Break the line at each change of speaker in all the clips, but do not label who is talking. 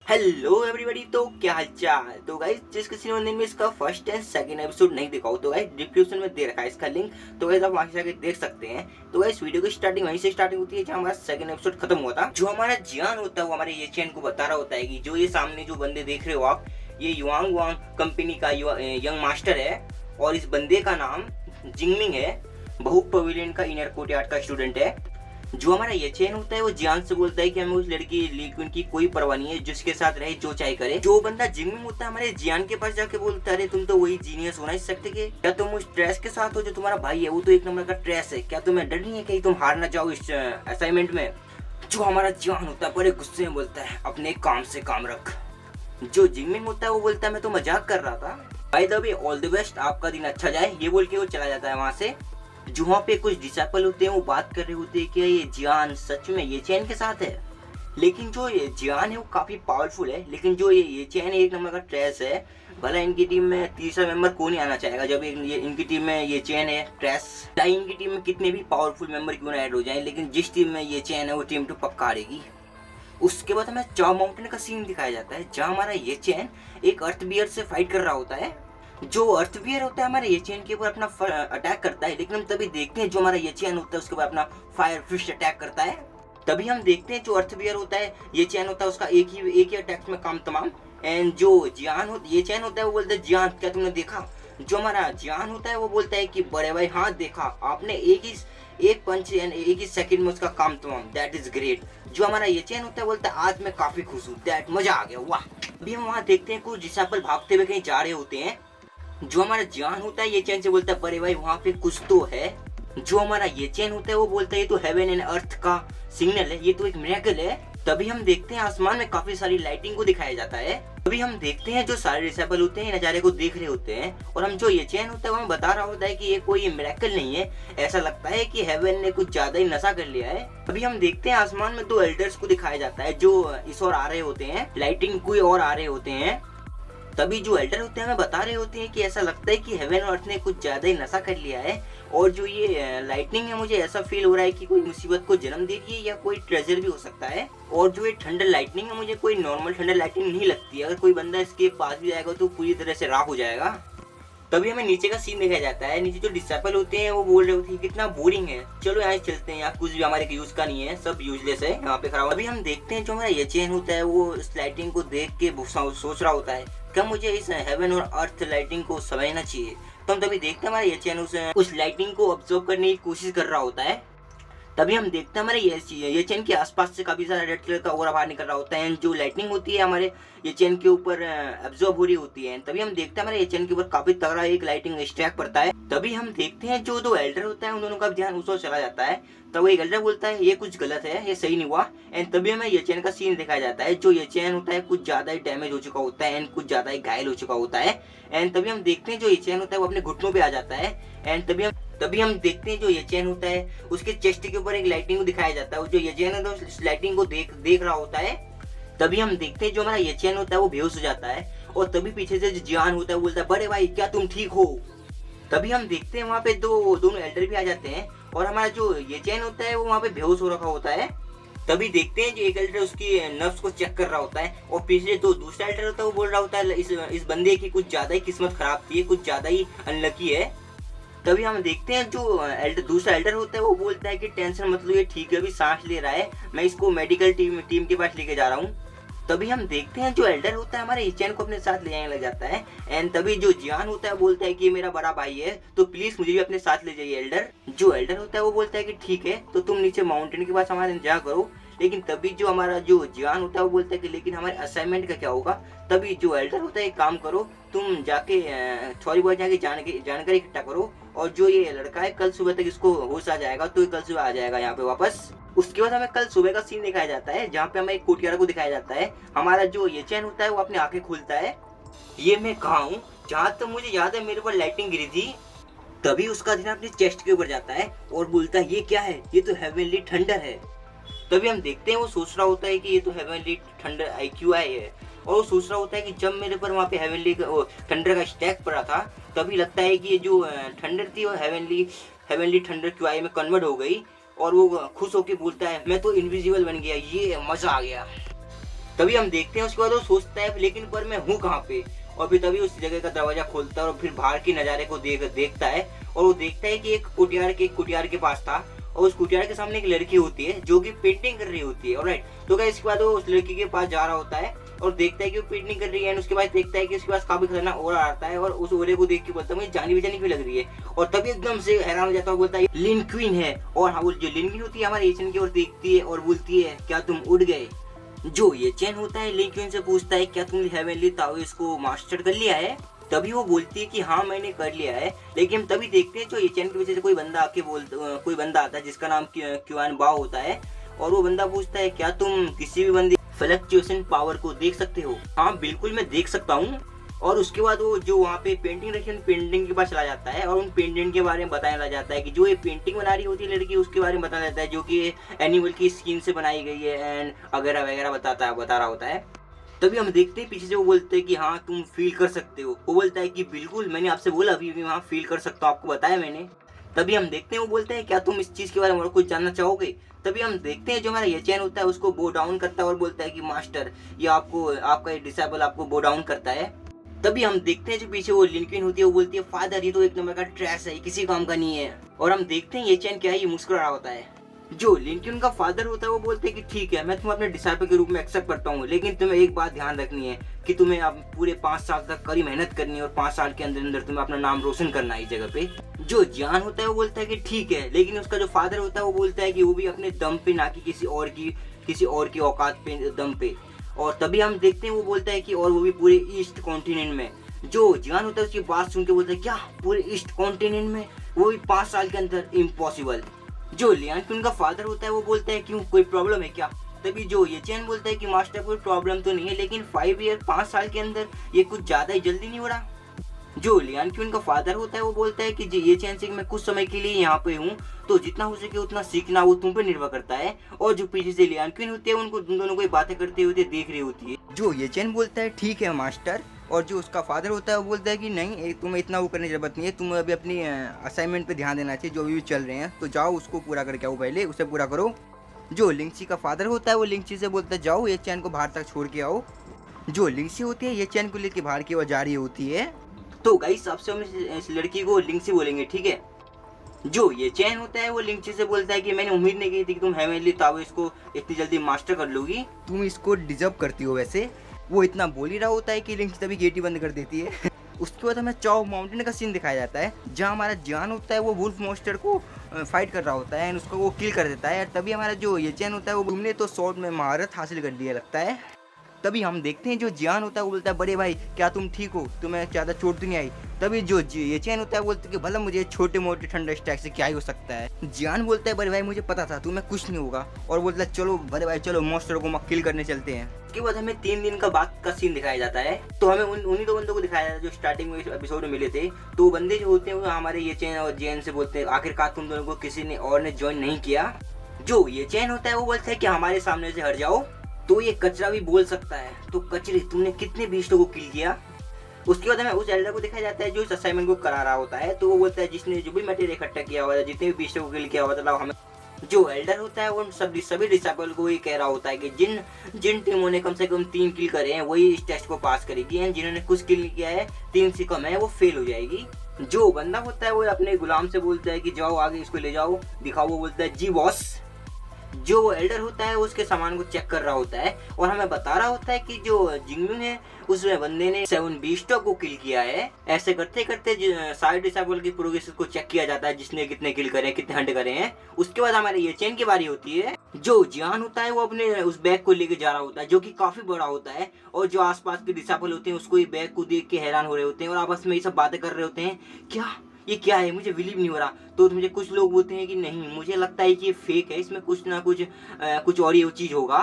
Hello everybody. तो क्या हालचाल। तो गाइस जिस किसी ने में इसका फर्स्ट एंड सेकंड एपिसोड नहीं देखा हो तो गाइस डिस्क्रिप्शन में दे रखा है इसका लिंक। तो गाइस आप वहां से जाके देख सकते हैं। तो गाइस वीडियो की स्टार्टिंग वहीं से स्टार्टिंग होती है जहां हमारा सेकंड एपिसोड खत्म हुआ था। जो हमारा जियान होता है वो हमारे ये चैन को बता रहा होता है कि जो ये सामने जो बंदे देख रहे हो आप, ये युआंग वांग कंपनी का यंग मास्टर है और इस बंदे का नाम जिंगमिंग है। बहु पवेलियन का इनर कोर्टयार्ड का स्टूडेंट है। जो हमारा ये चैन होता है वो जियान से बोलता है कि हमें उस लड़की लेकिन की कोई परवाह नहीं है, जिसके साथ रहे जो चाहे करे। जो बंदा जिंगमिंग होता है हमारे जियान के पास जाके बोलता है अरे तुम तो वही जीनियस होना ही सकते के, क्या तुम उस ट्रेस के साथ हो जो तुम्हारा भाई है, वो तो एक नंबर का ट्रेस है, क्या तुम्हें डर नहीं है कहीं तुम हार ना जाओ इस असाइनमेंट में। जो हमारा जियान होता है बड़े गुस्से में बोलता है अपने काम से काम रख। जो जिंगमिंग होता है वो बोलता है मैं तो मजाक कर रहा था, by the way all the best, आपका दिन अच्छा जाए, ये बोल के वो चला जाता है वहां से। जो वहाँ पे कुछ डिसाइपल होते हैं वो बात कर रहे होते हैं कि ये जियान सच में ये चैन के साथ है। लेकिन जो ये जियान है वो काफी पावरफुल है, लेकिन जो ये चैन है एक नंबर का ट्रेस है। भला इनकी टीम में तीसरा मेंबर कौन ही आना चाहेगा जब इनकी टीम में ये चैन है ट्रेस। चाहे इनकी टीम में कितने भी पावरफुल मेंबर क्यों ना ऐड हो जाए, लेकिन जिस टीम में ये चैन है वो टीम तो पक्का हारेगी। उसके बाद हमें चाओ माउंटेन का सीन दिखाया जाता है जहाँ हमारा ये चैन एक अर्थ बियर से फाइट कर रहा होता है। जो अर्थवियर होता है हमारे ये चैन के ऊपर अपना अटैक करता है, लेकिन हम तभी देखते हैं जो हमारा ये चैन होता है उसके ऊपर अपना फायर फिस्ट अटैक करता है। तभी हम देखते हैं जो अर्थवियर होता है ये चैन होता है उसका एक ही अटैक में काम तमाम। एंड जो जियान होता ये चैन होता है वो बोलता है जियान क्या तुमने देखा। जो हमारा जियान होता है वो बोलता है कि बड़े भाई हाँ देखा आपने, एक पंच एंड एक ही सेकंड में उसका काम तमाम, दैट इज ग्रेट। जो हमारा ये चैन होता है बोलता है आज मैं काफी खुश हूँ, दैट मजा आ गया वाह। अभी हम वहाँ देखते हैं कुछ डिसाइपल भागते हुए कहीं जा रहे होते हैं। जो हमारा जियान होता है ये चैन से बोलता है बड़े भाई वहाँ पे कुछ तो है। जो हमारा ये चैन होता है वो बोलता है ये तो हेवन एंड अर्थ का सिग्नल है, ये तो एक मिरेकल है। तभी हम देखते हैं आसमान में काफी सारी लाइटिंग को दिखाया जाता है। तभी हम देखते हैं जो सारे डिसाइपल होते हैं नजारे को देख रहे होते हैं और हम जो ये चैन होता है वो हमें बता रहा होता है कि ये कोई मिरेकल नहीं है, ऐसा लगता है कि हेवन ने कुछ ज्यादा ही नशा कर लिया है। अभी हम देखते हैं आसमान में दो एल्डर्स को दिखाया जाता है जो इस ओर आ रहे होते हैं, लाइटिंग कोई और आ रहे होते हैं। तभी जो एल्डर होते हैं हमें बता रहे होते हैं कि ऐसा लगता है कि हेवन और अर्थ ने कुछ ज्यादा ही नशा कर लिया है और जो ये लाइटनिंग है मुझे ऐसा फील हो रहा है कि कोई मुसीबत को जन्म दे रही है या कोई ट्रेजर भी हो सकता है। और जो ये थंडर लाइटनिंग है मुझे कोई नॉर्मल थंडर लाइटनिंग नहीं लगती है, अगर कोई बंदा इसके पास भी जाएगा तो पूरी तरह से राख हो जाएगा। तभी हमें नीचे का सीन दिखाया जाता है। नीचे जो डिसाइपल होते हैं वो बोल रहे होते हैं कितना बोरिंग है, चलो यहाँ चलते हैं, यहाँ कुछ भी हमारे यूज का नहीं है, सब यूजलेस है यहाँ पे खड़ा हुआ। अभी हम देखते हैं जो हमारा ये चैन होता है वो इस लाइटिंग को देख के सोच रहा होता है क्या मुझे इस हेवन और अर्थ लाइटिंग को समझना चाहिए। तो हम तभी देखते हैं हमारा ये चैन उस लाइटिंग को ऑब्जर्व करने की कोशिश कर रहा होता है। तभी हम देखते हैं हमारे ये चैन के आसपास से काफी सारा रेड कलर का ओरा बाहर निकल रहा होता है। जो लाइटनिंग होती है हमारे ये चैन के ऊपर एब्जॉर्ब हो रही होती है। तभी हम देखते हैं हमारे ये चैन के ऊपर काफी तगड़ा एक लाइटिंग स्ट्राइक पड़ता है। तभी हम देखते हैं जो दो एल्डर होता है उन दोनों का ध्यान उस ओर चला जाता है। तब एक एल्डर बोलता है ये कुछ गलत है, ये सही नहीं हुआ। एंड तभी हमें ये चैन का सीन दिखाया जाता है। जो ये चैन होता है कुछ ज्यादा ही डैमेज हो चुका होता है एंड कुछ ज्यादा ही घायल हो चुका होता है। एंड तभी हम देखते हैं जो ये चैन होता है वो अपने घुटनों पे आ जाता है। एंड तभी हम देखते हैं जो ये चैन होता है उसके चेस्ट के ऊपर एक लाइटिंग को दिखाया जाता है। जो ये चैन होता है उस लाइटिंग को देख रहा होता है। तभी हम देखते हैं जो हमारा ये चैन होता है वो बेहोश हो जाता है और तभी पीछे से जो जियान होता है वो बोलता है बड़े भाई क्या तुम ठीक हो। तभी हम देखते हैं वहाँ पे दोनों एल्डर भी आ जाते हैं और हमारा जो ये चैन होता है वो वहाँ पे बेहोश हो रखा होता है। तभी देखते हैं जो एक एल्डर उसकी नर्व्स को चेक कर रहा होता है और पीछे जो दूसरा एल्डर होता है वो बोल रहा होता है इस बंदे की कुछ ज्यादा ही किस्मत खराब थी, कुछ ज्यादा ही अनलकी है। तभी हम देखते हैं जो दूसरा एल्डर होता है वो बोलता है कि टेंशन मत लो, ये ठीक है, अभी सांस ले रहा है, मैं इसको मेडिकल टीम के पास लेके जा रहा हूँ। तभी हम देखते हैं जो एल्डर होता है हमारे ये चैन को अपने साथ ले जाने लग जाता है। एंड तभी जो जियान होता है बोलता है कि ये मेरा बड़ा भाई है तो प्लीज मुझे भी अपने साथ ले जाइए एल्डर। जो एल्डर होता है वो बोलता है कि ठीक है तो तुम नीचे माउंटेन के पास हमारे इंतजार करो। लेकिन तभी जो हमारा जो जियान होता है वो बोलता है कि लेकिन हमारे असाइनमेंट का क्या होगा। तभी जो एल्डर होता है एक काम करो, तुम जाके थोड़ी बहुत जाके जानकारी इकट्ठा करो और जो ये लड़का है कल सुबह तक इसको होश आ जाएगा तो ये कल सुबह आ जाएगा यहाँ पे वापस। उसके बाद हमें कल सुबह का सीन दिखाया जाता है जहाँ पे हमें एक कोर्टयार्ड को दिखाया जाता है। हमारा जो ये चैन होता है वो अपनी आंखें खोलता है। ये मैं कहा हूँ जहाँ तक मुझे याद है मेरे ऊपर लाइटिंग गिरी थी। तभी उसका ध्यान अपने चेस्ट के ऊपर जाता है और बोलता है ये क्या है, ये तो हेवनली थंडर है। तभी हम देखते हैं वो सोच रहा होता है कि ये तो हेवनली थंडर IQI है और वो सोच रहा होता है कि जब मेरे पर वहाँ पे हेवनली थंडर का स्टैक पड़ा था तभी लगता है कि ये जो थंडर थी वो हेवनली थंडर QI में कन्वर्ट हो गई और वो खुश होकर बोलता है मैं तो इनविजिबल बन गया, ये मजा आ गया। तभी हम देखते हैं उसके बाद वो सोचता है लेकिन पर मैं हूँ कहाँ पे, और फिर तभी उस जगह का दरवाजा खोलता है और फिर बाहर के नज़ारे को देखता है और वो देखता है कि एक कुटियार के पास था और उस कुटियार के सामने एक लड़की होती है जो कि पेंटिंग कर रही होती है। ऑलराइट, तो क्या इसके बाद वो उस लड़की के पास जा रहा होता है और देखता है कि वो पेंटिंग कर रही है, उसके बाद देखता है कि उसके पास काफी खतरनाक ओरा आता है और उस ओरे को देख के बोलता है मुझे जानी बेजानी क्यों लग रही है, और तभी एकदम से हैरान हो जाता है, बोलता है लिन क्वीन है। और हाँ, वो जो लिन क्वीन होती है हमारे एचेन की ओर देखती है और बोलती है क्या तुम उड़ गए। जो ये चैन होता है लिन क्वीन से पूछता है क्या तुमने हेवनली ताओइस्ट को मास्टर कर लिया है। तभी वो बोलती है कि हाँ मैंने कर लिया है। लेकिन तभी देखते हैं जो ये चैन की वजह से कोई बंदा आता है जिसका नाम क्यूआन बाओ होता है, और वो बंदा पूछता है क्या तुम किसी भी बंदे फ्लक्चुएशन पावर को देख सकते हो। हाँ बिल्कुल मैं देख सकता हूँ। और उसके बाद वो जो वहाँ पे पेंटिंग रखी है उन पेंटिंग के पास चला जाता है और उन पेंटिंग के बारे में बताया जाता है कि जो ये पेंटिंग बना रही होती है लड़की उसके बारे में बताया जाता है जो कि एनिमल की स्किन से बनाई गई है एंड वगैरह वगैरह बता रहा होता है। तभी हम देखते हैं पीछे से वो बोलते हैं कि हाँ तुम फील कर सकते हो। वो बोलता है कि बिल्कुल मैंने आपसे बोला अभी भी वहाँ फील कर सकता हूँ, आपको बताया मैंने। तभी हम देखते हैं वो बोलते हैं क्या तुम इस चीज़ के बारे में और कुछ जानना चाहोगे। तभी हम देखते हैं जो हमारा ये चैन होता है उसको बो डाउन करता है और बोलता है कि मास्टर ये आपका ये डिसेबल आपको बो डाउन करता है। तभी हम देखते हैं जो पीछे वो लिन क्वीन होती है वो बोलती है फादर ये तो एक नंबर का ट्रैश है, किसी काम का नहीं है। और हम देखते हैं ये चैन क्या है, ये मुस्कुरा रहा होता है। जो लिन क्वीन का फादर होता है वो बोलते हैं कि ठीक है मैं तुम्हें अपने डिसाइपल के रूप में एक्सेप्ट करता हूँ, लेकिन तुम्हें एक बात ध्यान रखनी है कि तुम्हें अब पूरे 5 साल तक कड़ी मेहनत करनी है और 5 साल के अंदर अंदर तुम्हें अपना नाम रोशन करना है इस जगह पे। जो जियान होता है वो बोलता है कि ठीक है, लेकिन उसका जो फादर होता है वो बोलता है कि वो भी अपने दम पे ना कि किसी और की औकात पे दम पे। और तभी हम देखते हैं वो बोलता है कि और वो भी पूरे ईस्ट कॉन्टिनेंट में। जो जियान होता है उसकी बात सुन के बोलता है क्या पूरे ईस्ट कॉन्टिनेंट में, वो भी 5 साल के अंदर, इम्पॉसिबल। जो लियान क्वीन का फादर होता है वो बोलता है क्यों कोई प्रॉब्लम है क्या। तभी जो ये चैन बोलता है कि मास्टर कोई प्रॉब्लम तो नहीं है, लेकिन 5 साल के अंदर ये कुछ ज्यादा ही जल्दी नहीं हो रहा। जो लियान क्वीन का फादर होता है वो बोलता है कि ये चैन से मैं कुछ समय के लिए यहाँ पे हूँ, तो जितना हो सके उतना सीखना वो तुम पे निर्भर करता है। और जो पीछे से लियान क्वीन होती है उनको उन दोनों को बातें करते हुए देख रही होती है। जो ये चैन बोलता है ठीक है मास्टर, और जो उसका फादर होता है वो बोलता है कि नहीं तुम्हें इतना वो करने की जरूरत नहीं है, तुम्हें अभी अपनी असाइनमेंट पे ध्यान देना चाहिए जो अभी भी चल रहे हैं, तो जाओ उसको पूरा करके आओ, पहले उसे पूरा करो। जो लिंगची का फादर होता है वो लिंगची से बोलता है जाओ ये चैन को बाहर तक छोड़ के आओ। जो लिंगची होती है ये चैन को लेके बाहर की ओर जा रही होती है। तो गाइस सबसे हम इस लड़की को लिंगची बोलेंगे, ठीक है। जो ये चैन होता है वो लिंगची से बोलता है कि मैंने उम्मीद नहीं की थी कि तुम हेवनली ताओइस्ट को इतनी जल्दी मास्टर कर लोगी, तुम इसको डिजर्व करती हो। वैसे वो इतना बोल ही रहा होता है कि लिंगची तभी गेट ही बंद कर देती है। उसके बाद हमें चाओ माउंटेन का सीन दिखाया जाता है जहाँ हमारा जियान होता है वो वुल्फ मॉन्स्टर को फाइट कर रहा होता है एंड उसको वो किल कर देता है। तभी हमारा जो ये चैन होता है वो तुमने तो शॉट में महारत हासिल कर लिया लगता है। तभी हम देखते हैं जो जियान होता है वो बोलता है बड़े भाई क्या तुम ठीक हो, तुम्हें ज़्यादा चोट तो नहीं आई। तभी जो ये चैन होता है बोलते कि भला मुझे छोटे मोटे ठंडा स्टैक से क्या ही हो सकता है। जियान बोलता है बड़े भाई मुझे पता था तुम्हें कुछ नहीं होगा, और बोलता है चलो बड़े भाई चलो मॉन्स्टर को किल करने चलते हैं। उसके बाद हमें 3 दिन का बाद का सीन दिखाया जाता है। तो हमें उन्हीं 2 बंदों को दिखाया जाता है जो स्टार्टिंग में एपिसोड में मिले थे। तो वो बंदे जो होते हैं वो हमारे ये चैन और जियान से बोलते हैं आखिरकार तुम दोनों को किसी ने और ने ज्वाइन नहीं किया। जो ये चैन होता है वो बोलता है कि हमारे सामने से हट जाओ। तो ये कचरा भी बोल सकता है, तो कचरे तुमने कितने बीस्टों को किल किया। उसके बाद हमें उस एल्डर को दिखाया जाता है जो इस असाइनमेंट को करा रहा होता है। तो वो बोलता है जिसने जो भी मटेरियल इकट्ठा किया हुआ था, जितने भी बीस्टों को किल किया हुआ था, हमें जो एल्डर होता है वो सभी डिसाइपल को ये कह रहा होता है कि जिन टीमों ने कम से कम 3 किल करे हैं वही इस टेस्ट को पास करेगी, एंड जिन्होंने कुछ किल किया है 3 से कम है वो फेल हो जाएगी। जो बंदा होता है वो अपने गुलाम से बोलता है कि जाओ आगे इसको ले जाओ दिखाओ। वो बोलता है जी बॉस। जो वो एल्डर होता है उसके सामान को चेक कर रहा होता है और हमें बता रहा होता है कि जो जिंगमिंग है उसमें बंदे ने 7 बीस्टों को किल किया है। ऐसे करते करते सारे डिसाइपल की प्रोग्रेस को चेक किया जाता है, जिसने कितने किल करे कितने हंट करे हैं। उसके बाद हमारे ये चैन की बारी होती है। जो जियान होता है वो अपने उस बैग को लेके जा रहा होता है जो कि काफी बड़ा होता है, और जो आसपास के डिसाइपल होते हैं उसको ये बैग को देख के हैरान हो रहे होते हैं और आपस में ये सब बातें कर रहे होते हैं ये क्या है, मुझे बिलीव नहीं हो रहा। तो मुझे कुछ लोग बोलते हैं कि नहीं मुझे लगता है कि ये फेक है, इसमें कुछ ना कुछ और ये चीज होगा।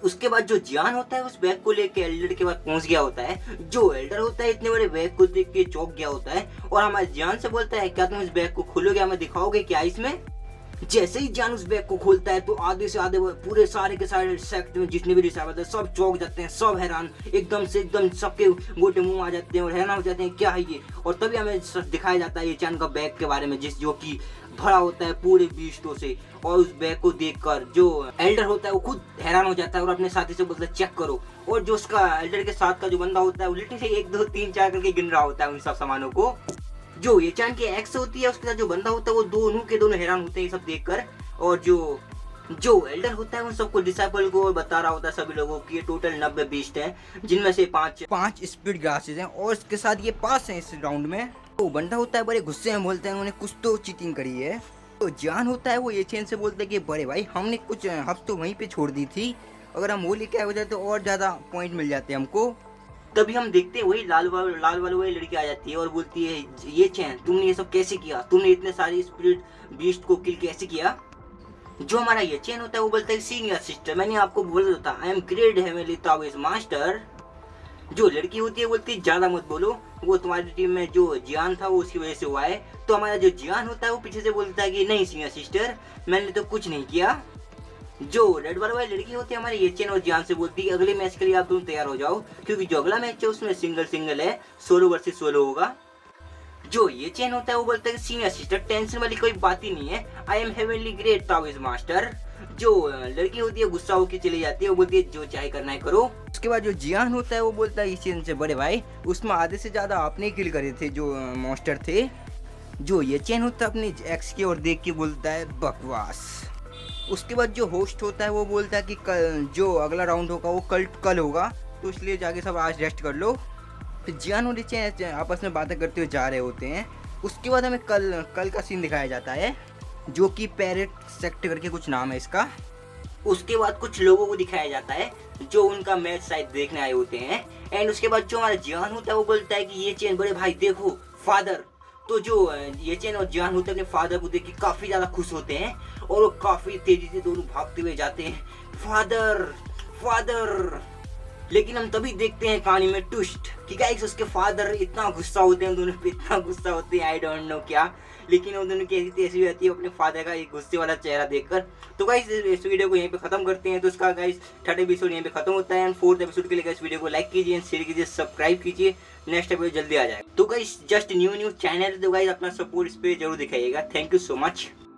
उसके बाद जो जियान होता है उस बैग को लेके एल्डर के पास पहुंच गया होता है। जो एल्डर होता है इतने बड़े बैग को देख के चौंक गया होता है और हमारे जियान से बोलता है क्या तुम इस बैग को खोलोगे, हमें दिखाओगे क्या इसमें। जैसे ही जियान उस बैग को खोलता है तो आधे से आधे पूरे सारे के सारे सेक्ट में जितने भी डिसाइपल थे सब चौंक जाते हैं, सब हैरान, एकदम सबके गोटे मुंह आ जाते हैं और हैरान हो जाते हैं क्या है ये। और तभी हमें दिखाया जाता है ये चैन का बैग के बारे में जो कि भरा होता है पूरे बीस्टों से। और उस बैग को देखकर जो एल्डर होता है वो खुद हैरान हो जाता है और अपने साथी से बोलता है चेक करो। और जो उसका एल्डर के साथ का जो बंदा होता है वो लिटरली 1 2 3 4 करके गिन रहा होता है उन सब सामानों को। जो ये चांद की एक्स होती है उसके साथ जो बंदा होता है वो दोनों के दोनों हैरान होते हैं ये सब देखकर। और जो एल्डर होता है उन सबको डिसाइपल को बता रहा होता है सभी लोगों की टोटल 90 बीस्ट हैं, जिनमें से पांच स्पीड ग्लासेस हैं और इसके साथ ये पास हैं इस राउंड में। तो बंदा होता है बड़े गुस्से में बोलते हैं उन्होंने कुछ तो चीटिंग करी है। तो जान होता है वो ये चेन से बोलता है कि बड़े भाई हमने कुछ हफ्तों वहीं पे छोड़ दी थी, अगर हम वो लेके आए हो जाए तो और ज़्यादा पॉइंट मिल जाते हैं हमको। तभी हम देखते हैं वही लाल वाली वही लड़की आ जाती है और बोलती है ये चैन तुमने ये सब कैसे किया, तुमने इतने सारी स्पिरिट बीस्ट को किल कैसे किया। जो हमारा ये चैन होता है वो बोलता है सीनियर सिस्टर मैंने आपको बोला था I am great heavenly Taoist master. जो लड़की होती है बोलती है ज्यादा मत बोलो, वो तुम्हारी टीम में जो जियान था वो उसकी वजह से हुआ है। तो हमारा जो जियान होता है वो पीछे से बोलता है कि नहीं सीनियर सिस्टर मैंने तो कुछ नहीं किया। जो रेड वाली लड़की होती है हमारे ये चैन और जियान से बोलती है अगले मैच के लिए आप दोनों तैयार हो जाओ, क्योंकि जो अगला मैच है उसमें सिंगल है, 16 वर्सेस 16 होगा। जो ये चैन होता है वो बोलता है सीनियर सिस्टर टेंशन वाली कोई बात ही नहीं है, I am heavenly great Taoist master. जो लड़की होती है गुस्सा होकर चली जाती है, वो बोलती है जो चाहे करना है करो। उसके बाद जो जियान होता है वो बोलता है इस चैन से बड़े भाई उसमें आधे से ज्यादा आपने किल करे थे जो मॉन्स्टर थे। जो ये चैन होता है अपनी एक्स की और देख के बोलता है बकवास। उसके बाद जो होस्ट होता है वो बोलता है कि जो अगला राउंड होगा वो कल होगा, तो इसलिए जाके सब आज रेस्ट कर लो। फिर जियान और चैन आपस में बातें करते हुए जा रहे होते हैं। उसके बाद हमें कल का सीन दिखाया जाता है जो कि पैरेट सेक्ट करके कुछ नाम है इसका। उसके बाद कुछ लोगों को दिखाया जाता है जो उनका मैच शायद देखने आए होते हैं। एंड उसके बाद जो हमारा जियान होता है वो बोलता है कि ये चैन बड़े भाई देखो फादर। तो जो ये चैन और जियान होते हैं अपने फादर को देख के काफ़ी ज़्यादा खुश होते हैं और वो काफ़ी तेज़ी से दोनों भागते हुए जाते हैं फादर। लेकिन हम तभी देखते हैं कहानी में ट्विस्ट कि गाइस उसके फादर इतना गुस्सा होते हैं दोनों पे, इतना गुस्सा होते हैं आई डोंट नो क्या, लेकिन वो दोनों की ऐसी रहती है अपने फादर का एक गुस्से वाला चेहरा देखकर। तो गाइस इस वीडियो को यहीं पे खत्म करते हैं। तो उसका गाइस 3rd एपिसोड यहीं पे खत्म होता है। एंड 4th एपिसोड के लिए गाइस वीडियो को लाइक कीजिए, शेयर कीजिए, सब्सक्राइब कीजिए, नेक्स्ट एपिसोड जल्दी आ जाएगा। तो गाइस जस्ट न्यू चैनल तो गाइस अपना सपोर्ट इस पे जरूर दिखाइएगा। Thank you so much.